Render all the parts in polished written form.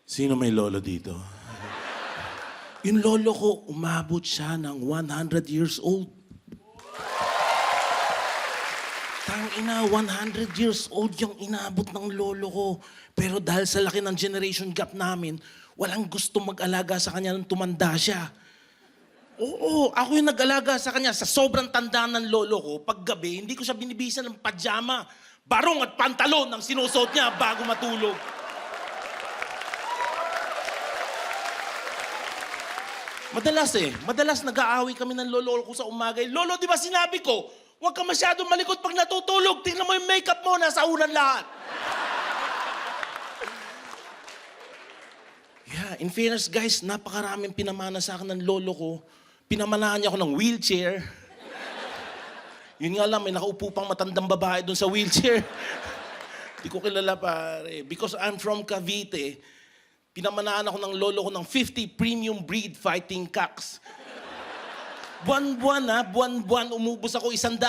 Sino may lolo dito? Yung lolo ko, umabot siya ng 100 years old. Tangina, 100 years old yung inabot ng lolo ko. Pero dahil sa laki ng generation gap namin, walang gusto mag-alaga sa kanya nung tumanda siya. Oo, ako yung nag-alaga sa kanya. Sa sobrang tanda ng lolo ko, paggabi, hindi ko siya binibisan ng pajama, barong at pantalon ang sinusuot niya bago matulog. Madalas nag-aaway kami ng lolo ko sa umaga. Lolo, di ba sinabi ko, huwag ka masyadong malikot pag natutulog. Tingnan mo yung makeup mo, nasa unan lahat. Yeah, in fairness guys, napakaraming pinamana sa akin ng lolo ko. Pinamanahan niya ako ng wheelchair. Yun nga lang, may nakaupo pang matandang babae doon sa wheelchair. Di ko kilala pare. Because I'm from Cavite, pinamanahan ako ng lolo ko ng 50 premium breed fighting cocks. Buwan-buwan umubos ako 100,000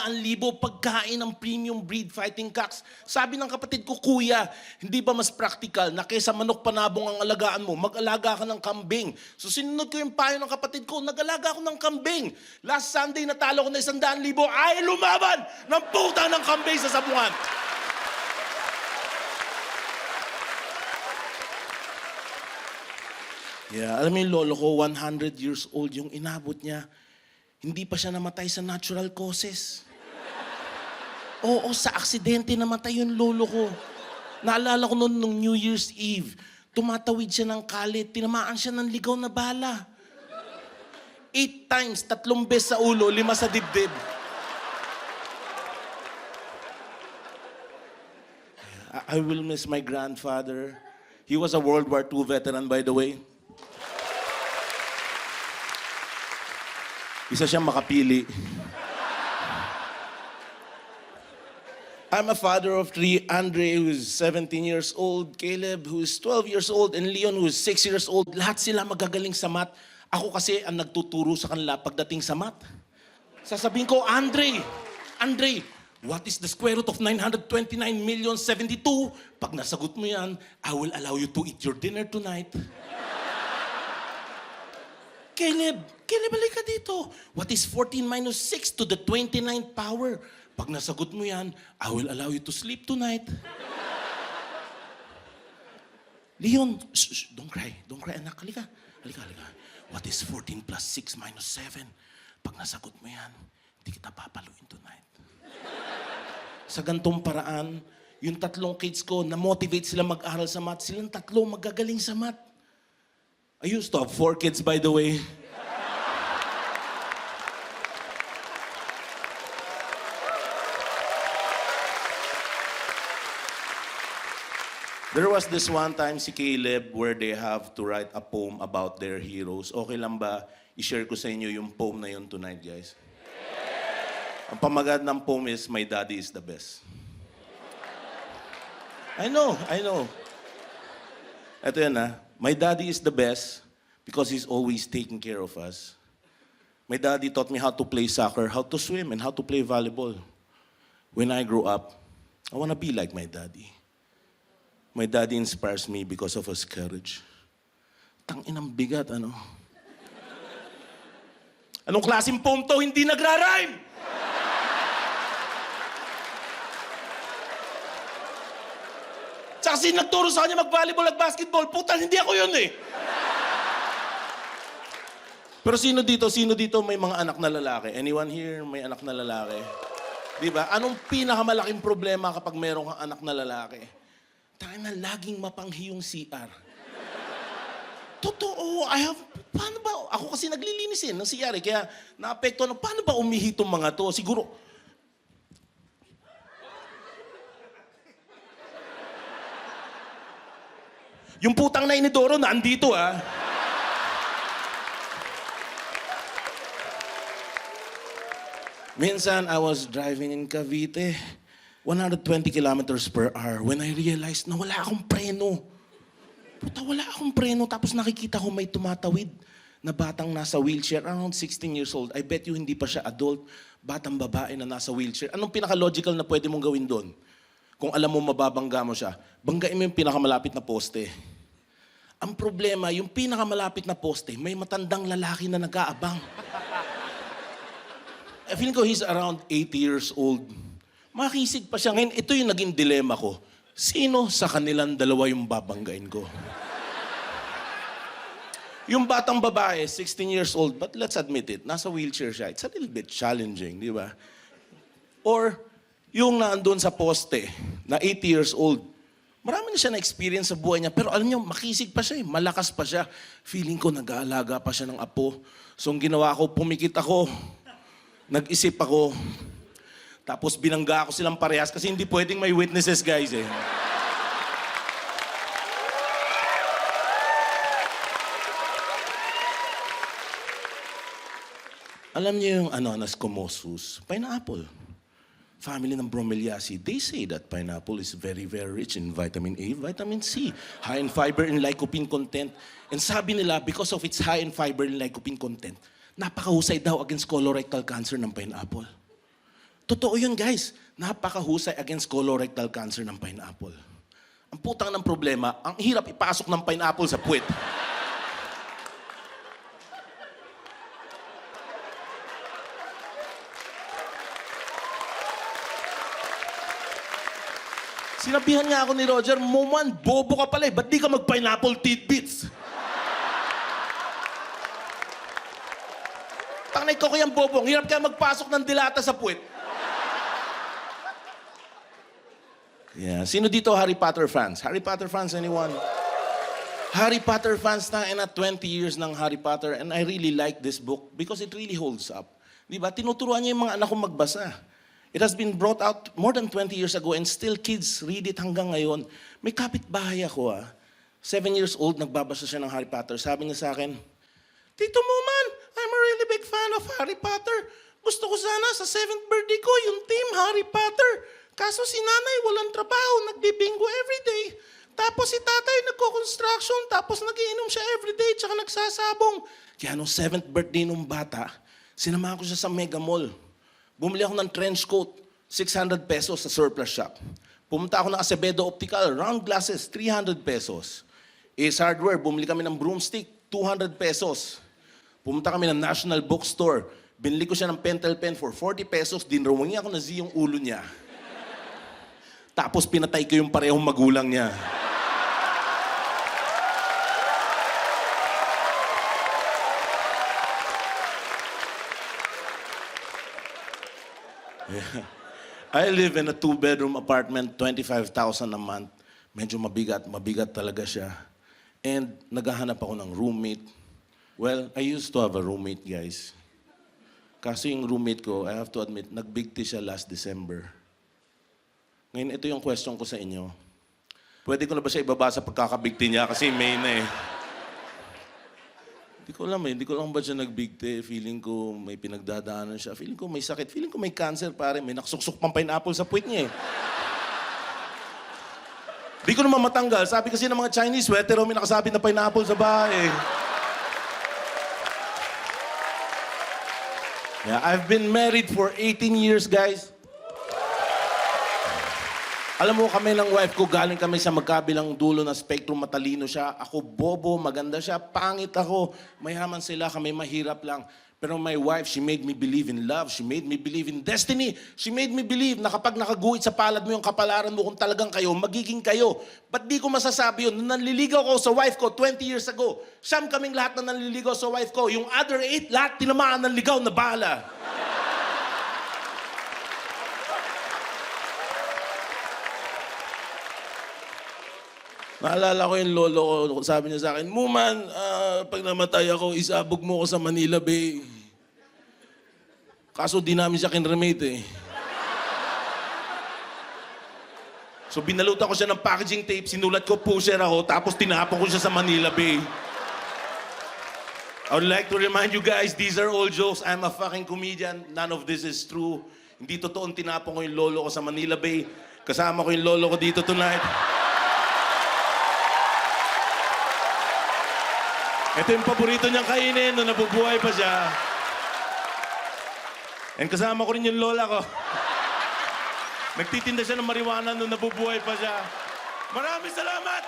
pagkain ng premium breed fighting cocks. Sabi ng kapatid ko, Kuya, hindi ba mas practical na kaysa manok panabong ang alagaan mo, mag-alaga ka ng kambing? So sinunod ko yung payo ng kapatid ko, nag-alaga ako ng kambing. Last Sunday natalo ko na 100,000, ay lumaban ng puta ng kambing sa sabungan. Yeah, alam mo yung lolo ko, 100 years old yung inabot niya. Hindi pa siya namatay sa natural causes. Oo, sa aksidente namatay yung lolo ko. Naalala ko noon nung New Year's Eve, tumatawid siya ng kalit, tinamaan siya ng ligaw na bala. 8 times, 3 beses sa ulo, 5 sa dibdib. I will miss my grandfather. He was a World War II veteran, by the way. Isa siyang makapili. I'm a father of 3, Andre, who's 17 years old, Caleb, who's 12 years old, and Leon, who's 6 years old. Lahat sila magagaling sa math. Ako kasi ang nagtuturo sa kanila pagdating sa math. Sasabihin ko, Andre, what is the square root of 929,072,072? Pag nasagot mo yan, I will allow you to eat your dinner tonight. Caleb, halika dito. What is 14 minus 6 to the 29th power? Pag nasagot mo yan, I will allow you to sleep tonight. Leon, don't cry, anak. Halika. What is 14 plus 6 minus 7? Pag nasagot mo yan, hindi kita papaluin tonight. Sa gantong paraan, yung 3 kids ko, na-motivate sila mag-aral sa math. Silang 3 magagaling sa math. I used to have 4 kids, by the way. There was this one time si Caleb where they have to write a poem about their heroes. Okay lang ba i-share ko sa inyo yung poem na yun tonight, guys? Ang pamagat ng poem is, My Daddy is the Best. I know. Ito yan ha. My daddy is the best because he's always taking care of us. My daddy taught me how to play soccer, how to swim, and how to play volleyball. When I grow up, I want to be like my daddy. My daddy inspires me because of his courage. Tanginang bigat, ano? Anong klaseng poem to? Hindi nagra-rhyme! Tsaka kasi nagturo sa kanya mag-volleyball at basketball, putan, hindi ako yun eh. Pero sino dito may mga anak na lalaki? Anyone here may anak na lalaki? Di ba? Anong pinakamalaking problema kapag merong anak na lalaki? Tayo na laging mapanghi yung CR. Totoo, paano ba? Ako kasi naglilinis ng CR kaya naapekto na, paano ba umihi itong mga to? Siguro, yung putang na inidoro na andito Minsan, I was driving in Cavite, 120 kilometers per hour when I realized na wala akong preno. Wala akong preno. Tapos nakikita ko may tumatawid na batang nasa wheelchair, around 16 years old. I bet you hindi pa siya adult, batang babae na nasa wheelchair. Anong pinaka-logical na pwede mong gawin doon? Kung alam mo mababangga mo siya, banggain mo yung pinakamalapit na poste. Ang problema, yung pinakamalapit na poste, may matandang lalaki na nag-aabang. I feeling ko he's around 80 years old. Makisig pa siya. Ngayon, ito yung naging dilema ko. Sino sa kanilang dalawa yung babanggain ko? Yung batang babae, 16 years old, but let's admit it, nasa wheelchair siya. It's a little bit challenging, di ba? Or, yung naandun sa poste, na 80 years old, marami na siya na-experience sa buhay niya, pero alam niyo, makisig pa siya, malakas pa siya. Feeling ko, nag-aalaga pa siya ng apo. So, ang ginawa ko, pumikit ako, nag-isip ako, tapos binangga ako silang parehas kasi hindi pwedeng may witnesses, guys, eh. Alam niyo yung Ananas comossus, pineapple. Family ng Bromeliaceae, they say that pineapple is very, very rich in vitamin A, vitamin C, high in fiber and lycopene content. And sabi nila, because of its high in fiber and lycopene content, napakahusay daw against colorectal cancer ng pineapple. Totoo yun, guys. Napakahusay against colorectal cancer ng pineapple. Ang putang ng problema, ang hirap ipasok ng pineapple sa puwet. Sinabihan nga ako ni Roger, Moman, bobo ka pala eh. Ba't di ka mag-pineapple tidbits? Tanay ko kayang bobo. Ang hirap kaya magpasok ng dilata sa puwet. Yeah. Sino dito Harry Potter fans? Harry Potter fans, anyone? Harry Potter fans na and at 20 years ng Harry Potter and I really like this book because it really holds up. Di ba? Tinuturuan niya yung mga anak kong magbasa. It has been brought out more than 20 years ago and still kids read it hanggang ngayon. May kapitbahay ako 7 years old, nagbabasa siya ng Harry Potter. Sabi niya sa akin, Tito Moman, I'm a really big fan of Harry Potter. Gusto ko sana sa 7th birthday ko yung team Harry Potter. Kaso si nanay walang trabaho, nagbibingo everyday. Tapos si tatay nagko-construction, tapos nagiinom siya everyday, tsaka nagsasabong. Kaya nung 7th birthday nung bata, sinamahan ko siya sa Mega Mall. Bumili ako ng trench coat, 600 pesos sa surplus shop. Pumunta ako ng Acevedo Optical, round glasses, 300 pesos. Ace Hardware, bumili kami ng broomstick, 200 pesos. Pumunta kami ng National Bookstore, binili ko siya ng pentel pen for 40 pesos, dinrawangin ako na Z yung ulo niya. Tapos pinatay ko yung parehong magulang niya. Yeah. I live in a 2-bedroom apartment, 25,000 a month. Medyo mabigat talaga siya. And naghahanap ako ng roommate. Well, I used to have a roommate, guys. Kasi yung roommate ko, I have to admit, nagbigti siya last December. Ngayon, ito yung question ko sa inyo. Pwede ko na ba siya ibaba sa pagkakabigti niya? Kasi May na eh. Hindi ko alam ba siya nagbigti. Feeling ko may pinagdadaanan siya. Feeling ko may sakit. Feeling ko may cancer, pare. May nakasuksok pang pineapple sa puwit niya eh. Di ko naman matanggal. Sabi kasi ng mga Chinese, sweater may nakasabit na pineapple sa bahay. Yeah, I've been married for 18 years, guys. Alam mo, kami ng wife ko, galing kami sa magkabilang dulo na spectrum, matalino siya. Ako bobo, maganda siya, pangit ako. Mayaman sila, kami mahirap lang. Pero my wife, she made me believe in love. She made me believe in destiny. She made me believe na kapag nakaguhit sa palad mo yung kapalaran mo kung talagang kayo, magiging kayo. Ba't di ko masasabi yun? Nung nanliligaw ko sa wife ko 20 years ago, siyam kaming lahat na nanliligaw sa wife ko. Yung other 8, lahat tinamaan ng ligaw na bala. Naalala ko yung lolo ko, sabi niya sa akin, Muman, pag namatay ako, isabog mo ko sa Manila Bay. Kaso di namin siya kinremate eh. So binalutan ko siya ng packaging tape, sinulat ko pusher ako, tapos tinapon ko siya sa Manila Bay. I would like to remind you guys, these are all jokes. I'm a fucking comedian. None of this is true. Hindi totoong tinapon ko yung lolo ko sa Manila Bay. Kasama ko yung lolo ko dito tonight. Ito yung paborito niyang kainin nung nabubuhay pa siya. And kasama ko rin yung lola ko. Nagtitinda siya ng marijuana nung nabubuhay pa siya. Maraming salamat!